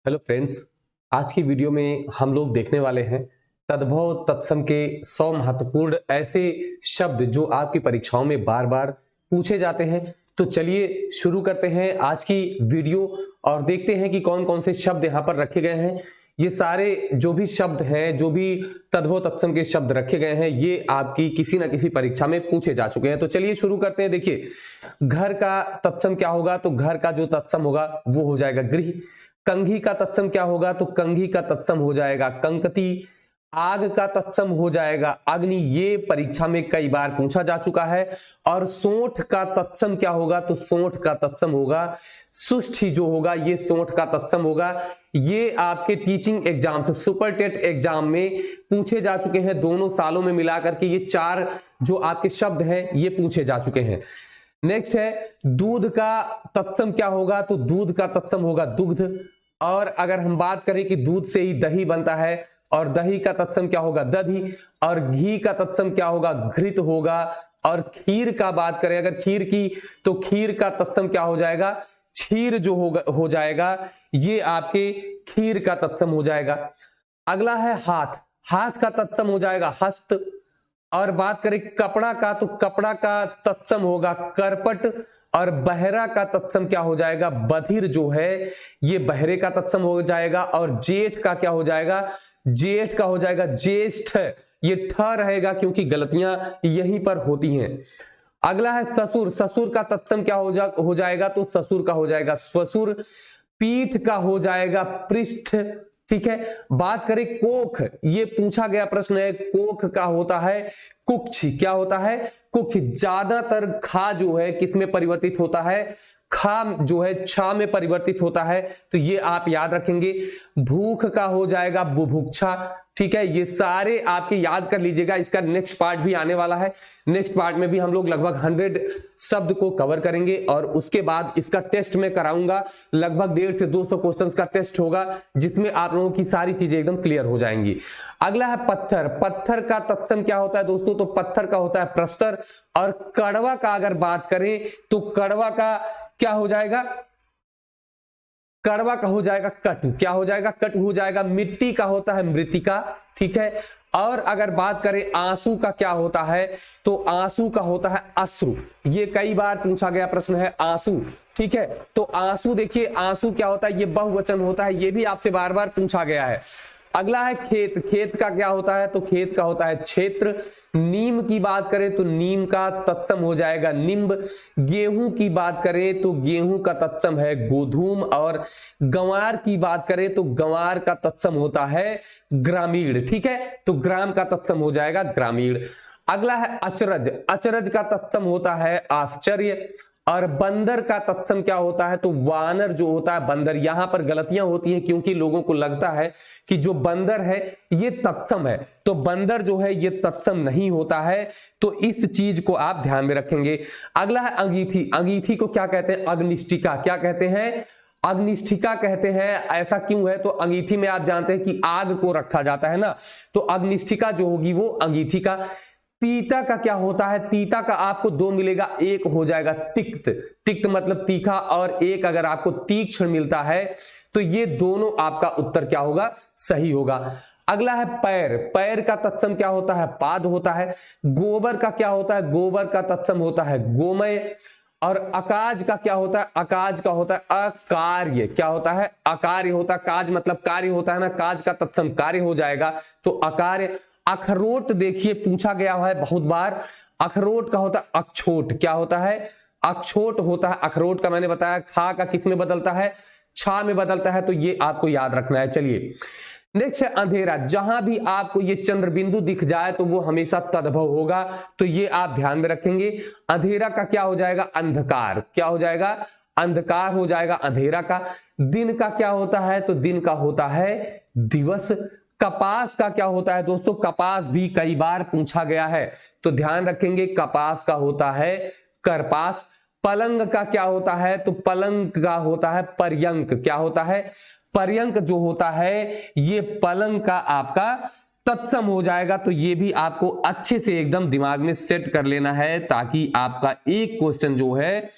Hello friends, आज की video में हम लोग देखने वाले हैं तद्भव तत्सम के 100 महत्वपूर्ण ऐसे शब्द जो आपकी परीक्षाओं में बार बार पूछे जाते हैं। तो चलिए शुरू करते हैं आज की वीडियो और देखते हैं कि कौन कौन से शब्द यहाँ पर रखे गए हैं। ये सारे जो भी शब्द हैं, जो भी तद्भव तत्सम के शब्द रखे गए हैं, ये आपकी किसी ना किसी परीक्षा में पूछे जा चुके हैं। तो चलिए शुरू करते हैं। देखिए, घर का तत्सम क्या होगा? तो घर का जो तत्सम होगा वो हो जाएगा गृह। कंघी का तत्सम क्या होगा? तो कंघी का तत्सम हो जाएगा कंकती। आग का तत्सम हो जाएगा अग्नि। ये परीक्षा में कई बार पूछा जा चुका है। और सोंठ का तत्सम क्या होगा? तो सोंठ का तत्सम होगा सुष्ठी। जो होगा ये सोंठ का तत्सम होगा। ये आपके टीचिंग एग्जाम से, सुपर टेट एग्जाम में पूछे जा चुके हैं। दोनों सालों में मिलाकर के ये चार जो आपके शब्द हैं ये पूछे जा चुके हैं। नेक्स्ट है दूध का तत्सम क्या होगा? तो दूध का तत्सम होगा दुग्ध। और अगर हम बात करें कि दूध से ही दही बनता है, और दही का तत्सम क्या होगा? दधी। और घी का तत्सम क्या होगा? घृत होगा। और खीर का बात करें अगर खीर की, तो खीर का तत्सम क्या हो जाएगा? क्षीर। जो हो जाएगा ये आपके खीर का तत्सम हो जाएगा। अगला है हाथ। हाथ का तत्सम हो जाएगा हस्त। और बात करें कपड़ा का, तो कपड़ा का तत्सम होगा करपट। और बहरा का तत्सम क्या हो जाएगा? बधिर। जो है ये बहरे का तत्सम हो जाएगा। और जेठ का क्या हो जाएगा? जेठ का हो जाएगा ज्येष्ठ। ये ठ रहेगा क्योंकि गलतियां यहीं पर होती हैं। अगला है ससुर। ससुर का तत्सम क्या हो जाएगा? तो ससुर का हो जाएगा स्वसुर। पीठ का हो जाएगा पृष्ठ। ठीक है। बात करें कोख, ये पूछा गया प्रश्न है। कोख का होता है कुक्षि। क्या होता है? कुक्षि। ज्यादातर खा जो है किस में परिवर्तित होता है? खा जो है छा में परिवर्तित होता है। तो ये आप याद रखेंगे। भूख का हो जाएगा बुभुक्षा। ठीक है। ये सारे आपके याद कर लीजिएगा। इसका नेक्स्ट पार्ट भी आने वाला है। नेक्स्ट पार्ट में भी हम लोग लगभग 100 शब्द को कवर करेंगे और उसके बाद इसका टेस्ट में कराऊंगा। लगभग 150 से 200 क्वेश्चंस का टेस्ट होगा जिसमें आप लोगों की सारी चीजें एकदम क्लियर हो जाएंगी। अगला है पत्थर। पत्थर का तत्सम क्या होता है दोस्तों? तो पत्थर का होता है प्रस्तर। और कड़वा का अगर बात करें तो कड़वा का क्या हो जाएगा? कड़वा का हो जाएगा कटु। क्या हो जाएगा? कटु हो जाएगा। मिट्टी का होता है मृतिका। ठीक है। और अगर बात करें आंसू का क्या होता है? तो आंसू का होता है अश्रु। ये कई बार पूछा गया प्रश्न है आंसू। ठीक है। तो आंसू, देखिए आंसू क्या होता है? ये बहुवचन होता है। ये भी आपसे बार बार पूछा गया है। अगला है खेत। खेत का क्या होता है? तो खेत का होता है क्षेत्र। नीम की बात करें तो नीम का तत्सम हो जाएगा निम्ब। गेहूं की बात करें तो गेहूं का तत्सम है गोधूम। और गंवार की बात करें तो गंवार का तत्सम होता है ग्रामीण। ठीक है। तो ग्राम का तत्सम हो जाएगा ग्रामीण। अगला है अचरज। अचरज का तत्सम होता है आश्चर्य। और बंदर का तत्सम क्या होता है? तो वानर। जो होता है बंदर। यहां पर गलतियां होती हैं क्योंकि लोगों को लगता है कि जो बंदर है ये तत्सम है। तो बंदर जो है ये तत्सम नहीं होता है। तो इस चीज को आप ध्यान में रखेंगे। अगला है अंगीठी। अंगीठी को क्या कहते हैं? अग्निष्ठिका। क्या कहते हैं? अग्निष्ठिका कहते हैं। ऐसा क्यों है? तो अंगीठी में आप जानते हैं कि आग को रखा जाता है ना, तो अग्निष्ठिका जो होगी वो अंगीठी का। तीता का क्या होता है? तीता का आपको 2 मिलेगा। एक हो जाएगा तिक्त। तिक्त मतलब तीखा। और एक अगर आपको तीक्ष्ण मिलता है तो ये दोनों आपका उत्तर क्या होगा? सही होगा। अगला है पैर। पैर का तत्सम क्या होता है? पाद होता है। गोबर का क्या होता है? गोबर का तत्सम होता है गोमय। और अकाज का क्या होता है? अकाज का होता है अकार्य। क्या होता है? अकार्य होता है। काज मतलब कार्य होता है ना, काज का तत्सम कार्य हो जाएगा तो अकार्य। अखरोट देखिए पूछा गया है बहुत बार। अखरोट का होता है अक्षोट। क्या होता है? अक्षोट होता है अखरोट का। मैंने बताया खा का किस में बदलता है? छा में बदलता है। तो ये आपको याद रखना है। चलिए नेक्स्ट है अंधेरा। जहां भी आपको ये चंद्र बिंदु दिख जाए तो वो हमेशा तद्भव होगा। तो ये आप ध्यान में रखेंगे। अंधेरा का क्या हो जाएगा? अंधकार। क्या हो जाएगा? अंधकार हो जाएगा अंधेरा का। दिन का क्या होता है? तो दिन का होता है दिवस। कपास का क्या होता है दोस्तों? कपास भी कई बार पूछा गया है तो ध्यान रखेंगे। कपास का होता है करपास। पलंग का क्या होता है? तो पलंग का होता है पर्यंक। क्या होता है? पर्यंक। जो होता है ये पलंग का आपका तत्सम हो जाएगा। तो ये भी आपको अच्छे से एकदम दिमाग में सेट कर लेना है ताकि आपका एक क्वेश्चन जो है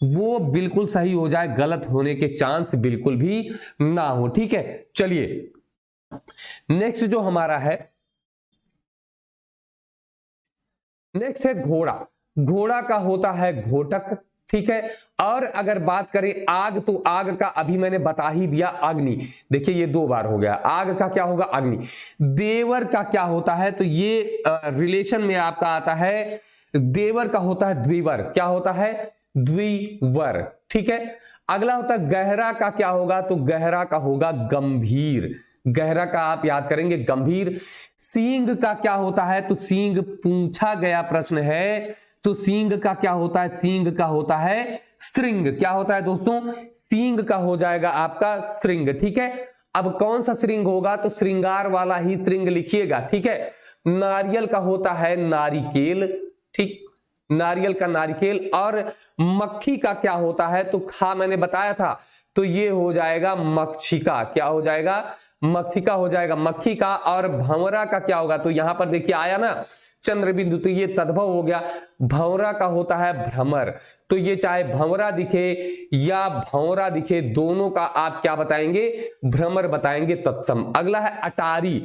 वो बिल्कुल सही हो जाए, गलत होने के चांस बिल्कुल भी ना हो। ठीक है, चलिए नेक्स्ट जो हमारा है, नेक्स्ट है घोड़ा। घोड़ा का होता है घोटक। ठीक है, और अगर बात करें आग, तो आग का अभी मैंने बता ही दिया, अग्नि। देखिए ये 2 बार हो गया, आग का क्या होगा, अग्नि। देवर का क्या होता है, तो ये रिलेशन में आपका आता है, देवर का होता है द्विवर। क्या होता है, द्विवर। ठीक है, अगला होता है गहरा का क्या होगा, तो गहरा का होगा गंभीर। गहरा का आप याद करेंगे गंभीर। सींग का क्या होता है, तो सींग पूछा गया प्रश्न है, तो सींग का क्या होता है, सींग का होता है स्त्रिंग। क्या होता है दोस्तों, सींग का हो जाएगा आपका स्त्रिंग। ठीक है, अब कौन सा श्रृंग होगा, तो श्रृंगार वाला ही श्रृंग लिखिएगा। ठीक है, नारियल का होता है नारिकेल। ठीक, नारियल का नारिकेल। और मक्खी का क्या होता है, तो खा मैंने बताया था, तो ये हो जाएगा मक्षिका। क्या हो जाएगा, मक्षिका हो जाएगा, मक्खी का। और भंवरा का क्या होगा, तो यहां पर देखिए आया ना चंद्र बिंदु, तो ये तद्भव हो गया। भंवरा का होता है भ्रमर, तो ये चाहे भंवरा दिखे या भंवरा दिखे, दोनों का आप क्या बताएंगे, भ्रमर बताएंगे, तत्सम। अगला है अटारी।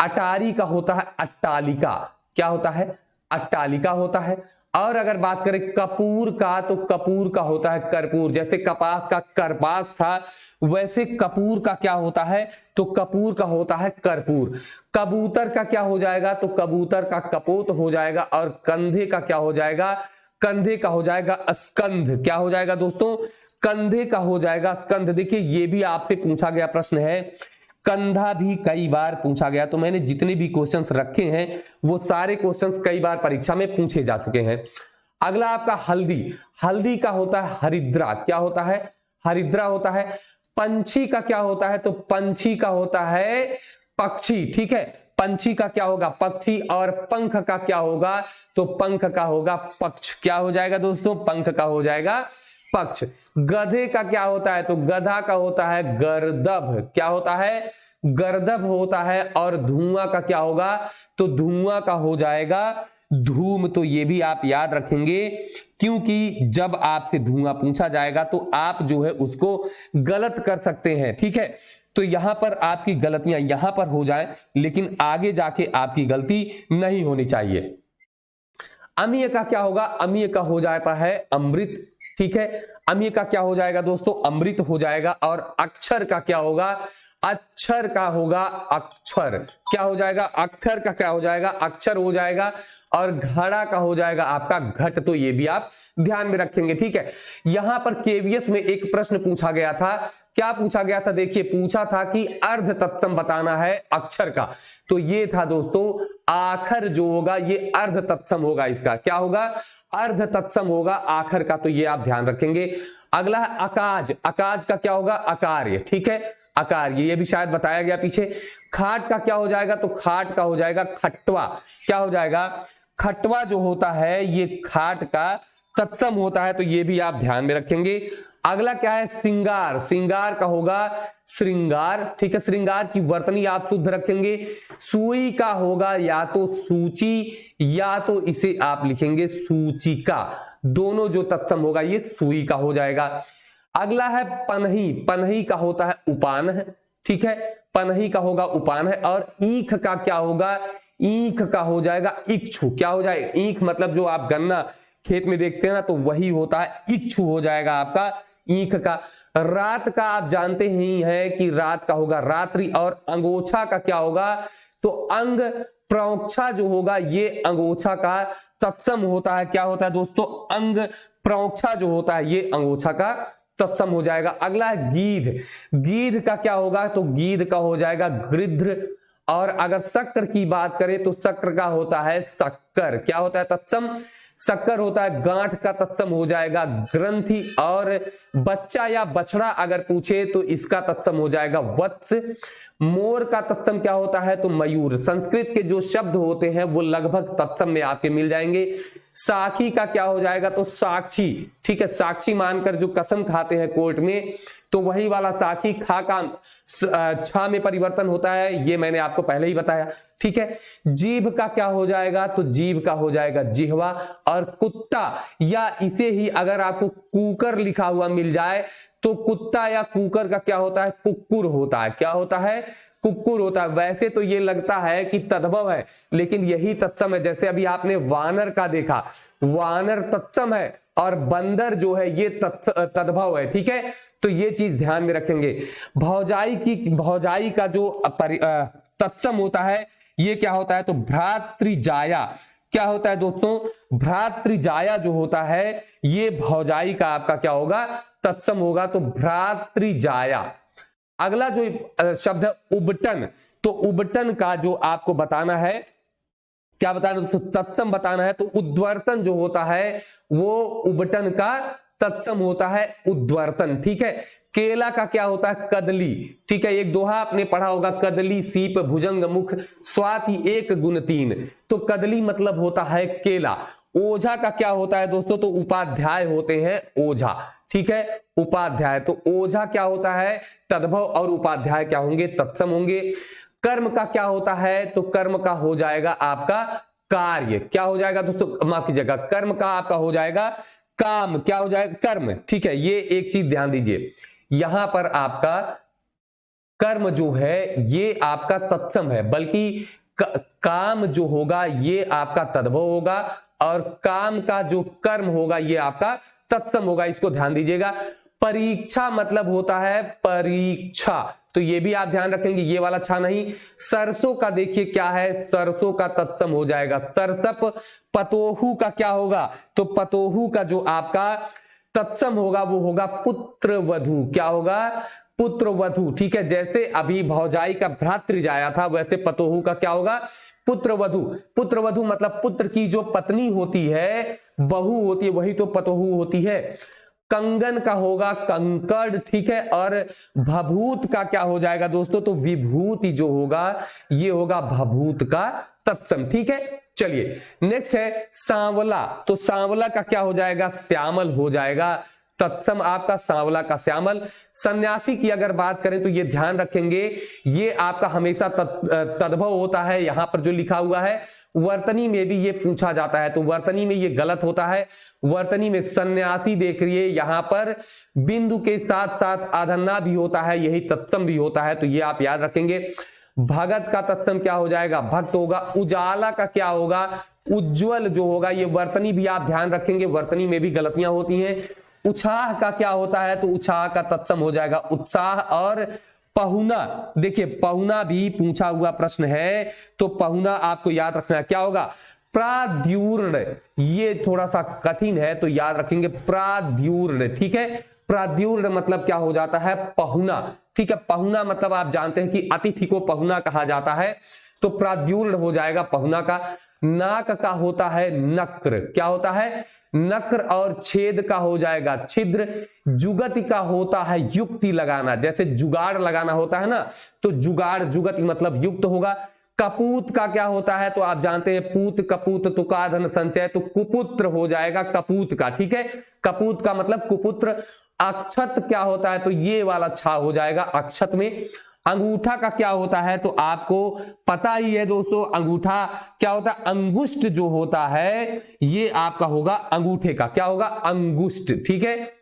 अटारी का होता है अट्टालिका। क्या होता है, अट्टालिका होता है। और अगर बात करें कपूर का, तो कपूर का होता है कर्पूर। जैसे कपास का करपास था, वैसे कपूर का क्या होता है, तो कपूर का होता है कर्पूर। कबूतर का क्या हो जाएगा, तो कबूतर का कपोत हो जाएगा। और कंधे का क्या हो जाएगा, कंधे का हो जाएगा स्कंध। क्या हो जाएगा दोस्तों, कंधे का हो जाएगा स्कंध। देखिए ये भी आपसे पूछा गया प्रश्न है, कंधा भी कई बार पूछा गया। तो मैंने जितने भी क्वेश्चंस रखे हैं वो सारे क्वेश्चंस कई बार परीक्षा में पूछे जा चुके हैं। अगला आपका हल्दी। हल्दी का होता है हरिद्रा। क्या होता है, हरिद्रा होता है। पंछी का क्या होता है, तो पंछी का होता है पक्षी। ठीक है, पंछी का क्या होगा, पक्षी। और पंख का क्या होगा, तो पंख का होगा पक्ष। क्या हो जाएगा दोस्तों, पंख का हो जाएगा पक्ष। गधे का क्या होता है, तो गधा का होता है गर्दभ। क्या होता है, गर्दभ होता है। और धुआं का क्या होगा, तो धुआं का हो जाएगा धूम। तो ये भी आप याद रखेंगे, क्योंकि जब आपसे धुआं पूछा जाएगा तो आप जो है उसको गलत कर सकते हैं। ठीक है, तो यहां पर आपकी गलतियां यहां पर हो जाए, लेकिन आगे जाके आपकी गलती नहीं होनी चाहिए। अमीय का क्या होगा, अमीय का हो जाता है अमृत। ठीक है, अमीय का क्या हो जाएगा दोस्तों, अमृत हो जाएगा। और अक्षर का क्या होगा, अक्षर का होगा अक्षर। क्या हो जाएगा, अक्षर का क्या हो जाएगा, अक्षर हो जाएगा। और घड़ा का हो जाएगा आपका घट। तो ये भी आप ध्यान में रखेंगे। ठीक है, यहां पर केवीएस में एक प्रश्न पूछा गया था। क्या पूछा गया था, देखिए पूछा था कि अर्ध तत्सम बताना है अक्षर का। तो ये था दोस्तों, आखर जो होगा ये अर्ध तत्सम होगा। इसका क्या होगा, अर्ध तत्सम होगा आखर का। तो ये आप ध्यान रखेंगे। अगला है अकाज। अकाज का क्या होगा, अकार्य। ठीक है, अकार्य, ये भी शायद बताया गया पीछे। खाट का क्या हो जाएगा, तो खाट का हो जाएगा खटवा। क्या हो जाएगा, खटवा जो होता है ये खाट का तत्सम होता है। तो ये भी आप ध्यान में रखेंगे। अगला क्या है, श्रृंगार। श्रृंगार का होगा श्रृंगार। ठीक है, श्रृंगार की वर्तनी आप शुद्ध रखेंगे। सुई का होगा या तो सूची या तो इसे आप लिखेंगे सूचिका। दोनों जो तत्सम होगा ये सुई का हो जाएगा। अगला है पनही। पनही का होता है उपान है। ठीक है, पनही का होगा उपान है। और ईख का क्या होगा, ईख का हो जाएगा इक्षु। क्या हो जाएगा, ईख मतलब जो आप गन्ना खेत में देखते हैं ना, तो वही होता है, इक्षु हो जाएगा आपका ईख का। रात का आप जानते ही हैं कि रात का होगा रात्रि। और अंगोछा का क्या होगा, तो अंग प्रोक्षा जो होगा ये अंगोछा का तत्सम होता है। क्या होता है दोस्तों, अंग प्रोक्षा जो होता है ये अंगोछा का तत्सम हो जाएगा। अगला है गीध। गीध का क्या होगा, तो गीध का हो जाएगा गृध्र। और अगर शक्कर की बात करें तो शक्कर का होता है शक्कर। क्या होता है तत्सम, शक्कर होता है। गांठ का तत्सम हो जाएगा ग्रंथि। और बच्चा या बछड़ा अगर पूछे तो इसका तत्सम हो जाएगा वत्स। मोर का तत्सम क्या होता है, तो मयूर। संस्कृत के जो शब्द होते हैं वो लगभग तत्सम में आपके मिल जाएंगे। साखी का क्या हो जाएगा, तो साक्षी, ठीक है, साक्षी मानकर जो कसम खाते हैं कोर्ट में, तो वही वाला साखी, खा का छा में परिवर्तन होता है, ये मैंने आपको पहले ही बताया, ठीक है। जीभ का क्या हो जाएगा, तो जीभ का हो जाएगा जिह्वा। और कुत्ता, या इसे ही अगर आपको कुकर लिखा हुआ मिल जाए तो कुत्ता या कुकर का क्या होता है, कुक्कुर होता है। क्या होता है, कुक्कुर होता है। वैसे तो ये लगता है कि तद्भव है, लेकिन यही तत्सम है। जैसे अभी आपने वानर का देखा, वानर तत्सम है और बंदर जो है ये तद्भव है, ठीक है। तो ये चीज ध्यान में रखेंगे। भौजाई का जो तत्सम होता है ये क्या होता है, तो भ्रातृजाया। क्या होता है दोस्तों, भ्रातृजाया जो होता है ये भौजाई का आपका क्या होगा, तत्सम होगा, तो भ्रातृजाया। अगला जो शब्द है उबटन, तो उबटन का जो आपको बताना है, क्या बताना, तो तत्सम बताना है, तो उद्वर्तन जो होता है वो उबटन का तत्सम होता है, उद्वर्तन, ठीक है। केला का क्या होता है, कदली, ठीक है। एक दोहा आपने पढ़ा होगा, कदली सीप भुजंग मुख स्वाति एक गुण तीन, तो कदली मतलब होता है केला। ओझा का क्या होता है दोस्तों, तो उपाध्याय होते हैं ओझा, ठीक है, उपाध्याय। तो ओझा क्या होता है, तद्भव, और उपाध्याय क्या होंगे, तत्सम होंगे। कर्म का क्या होता है, तो कर्म का हो जाएगा आपका कार्य। क्या हो जाएगा दोस्तों, माफ कीजिएगा, कर्म का आपका हो जाएगा काम। क्या हो जाएगा, कर्म, ठीक है। ये एक चीज ध्यान दीजिए, यहां पर आपका कर्म जो है ये आपका तत्सम है, बल्कि काम जो होगा ये आपका तद्भव होगा, और काम का जो कर्म होगा ये आपका तत्सम होगा। इसको ध्यान दीजिएगा। परीक्षा मतलब होता है परीक्षा, तो ये भी आप ध्यान रखेंगे, ये वाला छा नहीं। सरसों का देखिए क्या है, सरसों का तत्सम हो जाएगा सरसप। पतोहू का क्या होगा, तो पतोहू का जो आपका तत्सम होगा वो होगा पुत्र वधू। क्या होगा, पुत्र वधू, ठीक है। जैसे अभी भौजाई का भ्रातृजाया था, वैसे पतोहू का क्या होगा, पुत्र वधू। पुत्र वधू मतलब पुत्र की जो पत्नी होती है, बहू होती है, वही तो पतोहू होती है। कंगन का होगा कंकड़, ठीक है। और भभूत का क्या हो जाएगा दोस्तों, तो विभूति जो होगा ये होगा भभूत का तत्सम, ठीक है। चलिए नेक्स्ट है सांवला, तो सांवला का क्या हो जाएगा, श्यामल हो जाएगा, तत्सम आपका सांवला का श्यामल। सन्यासी की अगर बात करें तो ये ध्यान रखेंगे, ये आपका हमेशा तद्भव होता है। यहां पर जो लिखा हुआ है वर्तनी में भी ये पूछा जाता है, तो वर्तनी में ये गलत होता है। वर्तनी में सन्यासी देख रही यहां पर बिंदु के साथ साथ आधन्ना भी होता है, यही तत्सम भी होता है, तो ये आप याद रखेंगे। भगत का तत्सम क्या हो जाएगा, भक्त होगा। उजाला का क्या होगा, उज्जवल जो होगा, ये वर्तनी भी आप ध्यान रखेंगे, वर्तनी में भी गलतियां होती हैं। उत्साह का क्या होता है, तो उत्साह का तत्सम हो जाएगा उत्साह। और पहुना, देखिए पहुना भी पूछा हुआ प्रश्न है, तो पहुना आपको याद रखना है, क्या होगा, प्राद्यूर्ण। ये थोड़ा सा कठिन है तो याद रखेंगे प्राद्यूर्ण, ठीक है। प्राद्यूर्ण मतलब क्या हो जाता है, पहुना, ठीक है। पहुना मतलब आप जानते हैं कि अतिथि को पहुना कहा जाता है, तो प्राद्यूर्ण हो जाएगा पहुना का। नाक का होता है नक्र, क्या होता है, नक्र। और छेद का हो जाएगा छिद्र। जुगति का होता है युक्ति लगाना, जैसे जुगाड़ लगाना होता है ना, तो जुगाड़, जुगति मतलब युक्त होगा। कपूत का क्या होता है, तो आप जानते हैं पूत कपूत तुका धन संचय, तो कुपुत्र हो जाएगा कपूत का, ठीक है। कपूत का मतलब कुपुत्र। अक्षत क्या होता है, तो ये वाला छा हो जाएगा अक्षत में। अंगूठा का क्या होता है, तो आपको पता ही है दोस्तों, अंगूठा क्या होता है, अंगुष्ठ जो होता है ये आपका होगा अंगूठे का, क्या होगा, अंगुष्ठ, ठीक है।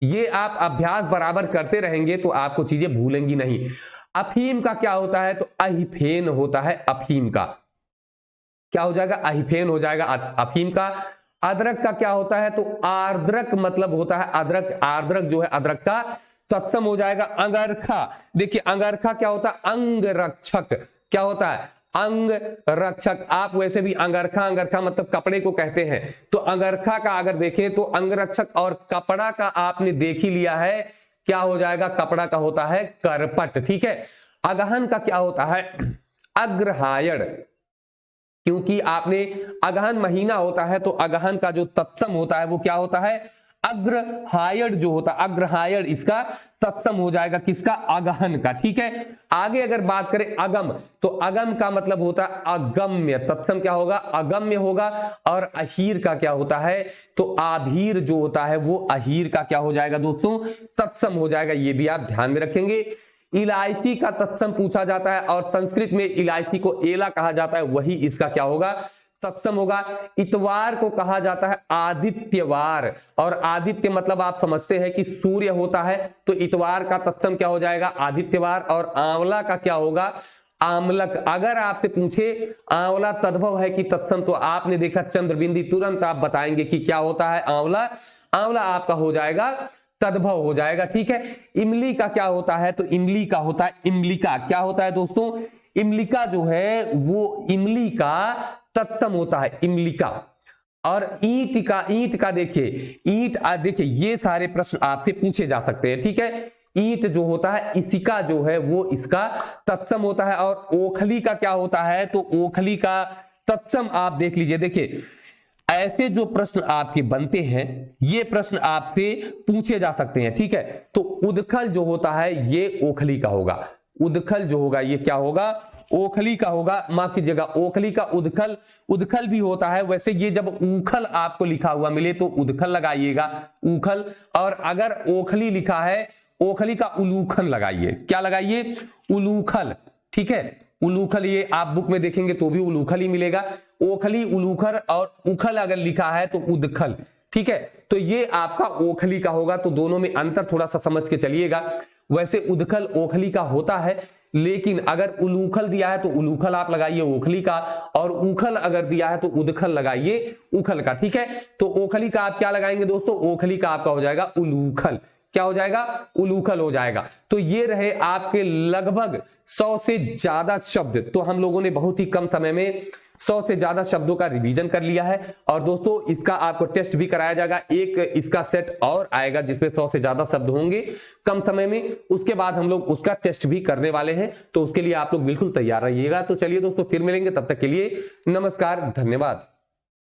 ये आप अभ्यास बराबर करते रहेंगे तो आपको चीजें भूलेंगी नहीं। अफीम का क्या होता है, तो अहिफेन होता है, अफीम का क्या हो जाएगा, अहिफेन हो जाएगा अफीम का। अदरक का क्या होता है, तो आर्द्रक मतलब होता है अदरक, आर्द्रक जो है अदरक का तत्सम हो जाएगा। अंगरखा, देखिए अंगरखा क्या होता है, अंग रक्षक, क्या होता है, अंग रक्षक। आप वैसे भी अंगरखा, अंगरखा मतलब कपड़े को कहते हैं, तो अंगरखा का अगर देखें तो अंगरक्षक। और कपड़ा का आपने देख ही लिया है, क्या हो जाएगा, कपड़ा का होता है करपट, ठीक है। अगहन का क्या होता है, अग्रहायण, क्योंकि आपने अगहन महीना होता है, तो अगहन का जो तत्सम होता है वो क्या होता है, अग्रहायण जो होता है, अग्रहायण इसका तत्सम हो जाएगा किसका, अगहन का। ठीक है, आगे अगर बात करें अगम, तो अगम का मतलब होता है अगम्य, तत्सम क्या होगा, अगम्य होगा। और अहीर का क्या होता है, तो आभीर जो होता है वो अहीर का क्या हो जाएगा दोस्तों, तत्सम हो जाएगा। ये भी आप ध्यान में रखेंगे। इलायची का तत्सम पूछा जाता है और संस्कृत में इलायची को एला कहा जाता है, वही इसका क्या होगा, तत्सम होगा। इतवार को कहा जाता है आदित्यवार, और आदित्य मतलब आप समझते हैं कि सूर्य होता है, तो इतवार का तत्सम क्या हो जाएगा, आदित्यवार। और आंवला का क्या होगा, आमलक। अगर आपसे पूछे आंवला तद्भव है कि तत्सम, तो आपने देखा चंद्रबिंदी, तुरंत आप बताएंगे कि क्या होता है आंवला, आंवला आपका हो जाएगा तद्भव हो जाएगा। ठीक है, इमली का क्या होता है, तो इमली का होता है इमलिका। क्या होता है दोस्तों, इमलिका जो है वो इमली का तत्सम होता है, इमलिका। और ईंट का देखिए, ईंट देखिए ये सारे प्रश्न आपसे पूछे जा सकते हैं। ठीक है, ईंट जो होता है इसिका जो है वो इसका तत्सम होता है। और ओखली का क्या होता है, तो ओखली का तत्सम आप देख लीजिए। देखिए ऐसे जो प्रश्न आपके बनते हैं, ये प्रश्न आपसे पूछे जा सकते हैं। ठीक है, तो उदखल जो होता है ये ओखली का होगा, उदखल जो होगा ये क्या होगा, ओखली का होगा। माफ कीजिएगा, ओखली का उदखल, उदखल भी होता है। वैसे ये जब ऊखल आपको लिखा हुआ मिले तो उदखल लगाइएगा, ऊखल। और अगर ओखली लिखा है, ओखली का उलूखल लगाइए। क्या लगाइए, उलूखल। ठीक है, उलूखल, ये आप बुक में देखेंगे तो भी उलूखल ही मिलेगा। ओखली, उलूखल, और उखल अगर लिखा है तो उदखल। ठीक है, तो ये आपका ओखली का होगा। तो दोनों में अंतर थोड़ा सा समझ के चलिएगा। वैसे उदखल ओखली का होता है, लेकिन अगर उलूखल दिया है तो उलूखल आप लगाइए ओखली का, और उखल अगर दिया है तो उदखल लगाइए उखल का। ठीक है, तो ओखली का आप क्या लगाएंगे दोस्तों, ओखली का आपका हो जाएगा उलूखल। क्या हो जाएगा, उलूखल हो जाएगा। तो ये रहे आपके लगभग 100 से ज्यादा शब्द। तो हम लोगों ने बहुत ही कम समय में 100 से ज्यादा शब्दों का रिवीजन कर लिया है। और दोस्तों इसका आपको टेस्ट भी कराया जाएगा, एक इसका सेट और आएगा जिसमें 100 से ज्यादा शब्द होंगे कम समय में। उसके बाद हम लोग उसका टेस्ट भी करने वाले हैं, तो उसके लिए आप लोग बिल्कुल तैयार रहिएगा। तो चलिए दोस्तों फिर मिलेंगे, तब तक के लिए नमस्कार, धन्यवाद।